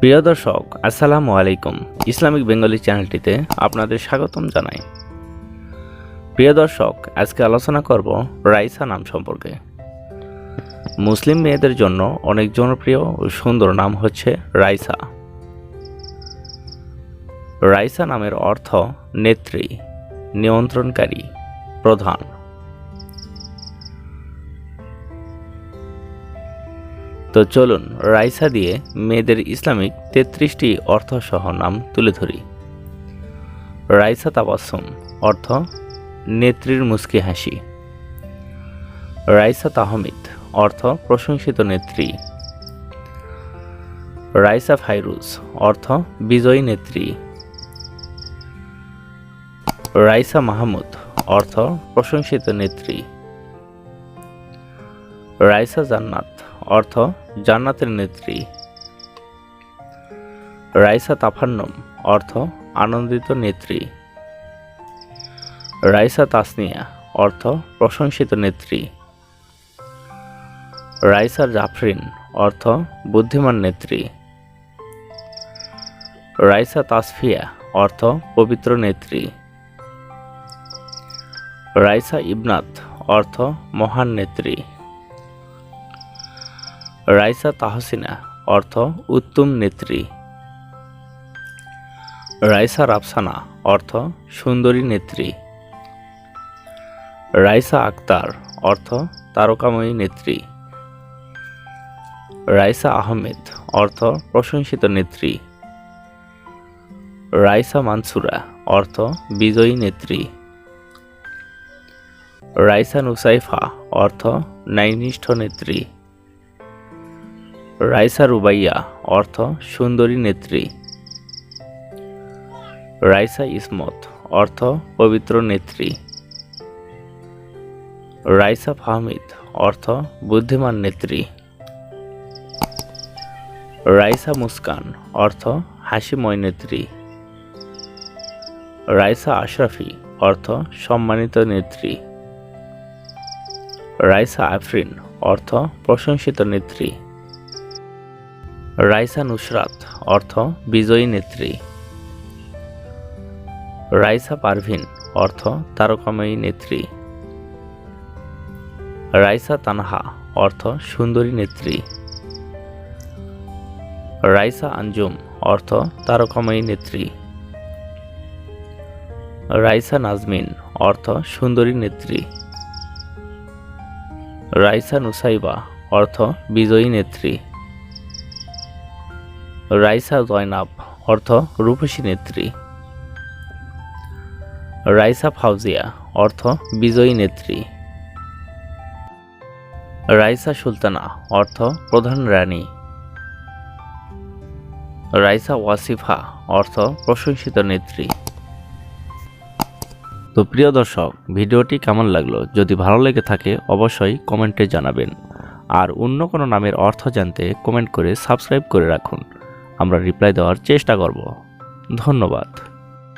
প্রিয় দর্শক, আসসালামু আলাইকুম। ইসলামিক বেঙ্গলি চ্যানেলটিতে আপনাদের স্বাগতম জানাই। প্রিয় দর্শক, আজকে আলোচনা করব রাইসা নাম সম্পর্কে। মুসলিম মেয়েদের জন্য অনেক জনপ্রিয় ও সুন্দর নাম হচ্ছে রাইসা। রাইসা নামের অর্থ নেত্রী, নিয়ন্ত্রণকারী, প্রধান। তো চলুন রাইসা দিয়ে মেয়েদের ইসলামিক 33টি অর্থসহ নাম তুলে ধরি। রাইসা তাবাসসুম অর্থ নেত্রীর মুস্কি হাসি। রাইসা তাহমিদ অর্থ প্রশংসিত নেত্রী। রাইসা ফাইরুজ অর্থ বিজয়ী নেত্রী। রাইসা মাহমুদ অর্থ প্রশংসিত নেত্রী। রাইসা জান্নাত অর্থ জান্নাতের নেত্রী। রাইসা তাফান্নুম অর্থ আনন্দিত নেত্রী। রাইসা তাসনিয়া অর্থ প্রশংসিত নেত্রী। রাইসা জাফরিন অর্থ বুদ্ধিমান নেত্রী। রাইসা তাসফিয়া অর্থ পবিত্র নেত্রী। রাইসা ইবনাত অর্থ মহান নেত্রী। রাইসা তাহসিনা অর্থ উত্তম নেত্রী। রাইসা রাফসানা অর্থ সুন্দরী নেত্রী। রাইসা আক্তার অর্থ তারকাময়ী নেত্রী। রাইসা আহমেদ অর্থ প্রশংসিত নেত্রী। রাইসা মানসুরা অর্থ বিজয়ী নেত্রী। রাইসা নুসাইফা অর্থ ন্যায়নিষ্ঠ নেত্রী। রাইসা রুবাইয়া অর্থ সুন্দরী নেত্রী। রাইসা ইসমত অর্থ পবিত্র নেত্রী। রাইসা ফাহমিদ অর্থ বুদ্ধিমান নেত্রী। রাইসা মুস্কান অর্থ হাসিময় নেত্রী। রাইসা আশরাফি অর্থ সম্মানিত নেত্রী। রাইসা আফরিন অর্থ প্রশংসিত নেত্রী। রাইসা নুসরাত অর্থ বিজয়ী নেত্রী। রাইসা পারভিন অর্থ তারকাময়ী নেত্রী। রাইসা তানহা অর্থ সুন্দরী নেত্রী। রাইসা আঞ্জুম অর্থ তারকাময়ী নেত্রী। রাইসা নাজমিন অর্থ সুন্দরী নেত্রী। রাইসা নুসাইবা অর্থ বিজয়ী নেত্রী। রাইসা জয়নাব অর্থ রূপসী নেত্রী। রাইসা ফাউজিয়া অর্থ বিজয়ী নেত্রী। রাইসা সুলতানা অর্থ প্রধান রানী। রাইসা ওয়াসিফা অর্থ প্রশংসিত নেত্রী। তো প্রিয় দর্শক, ভিডিওটি কেমন লাগলো? যদি ভালো লেগে থাকে অবশ্যই কমেন্টে জানাবেন। আর অন্য কোনো নামের অর্থ জানতে কমেন্ট করে সাবস্ক্রাইব করে রাখুন। আমরা রিপ্লাই দেওয়ার চেষ্টা করব। ধন্যবাদ।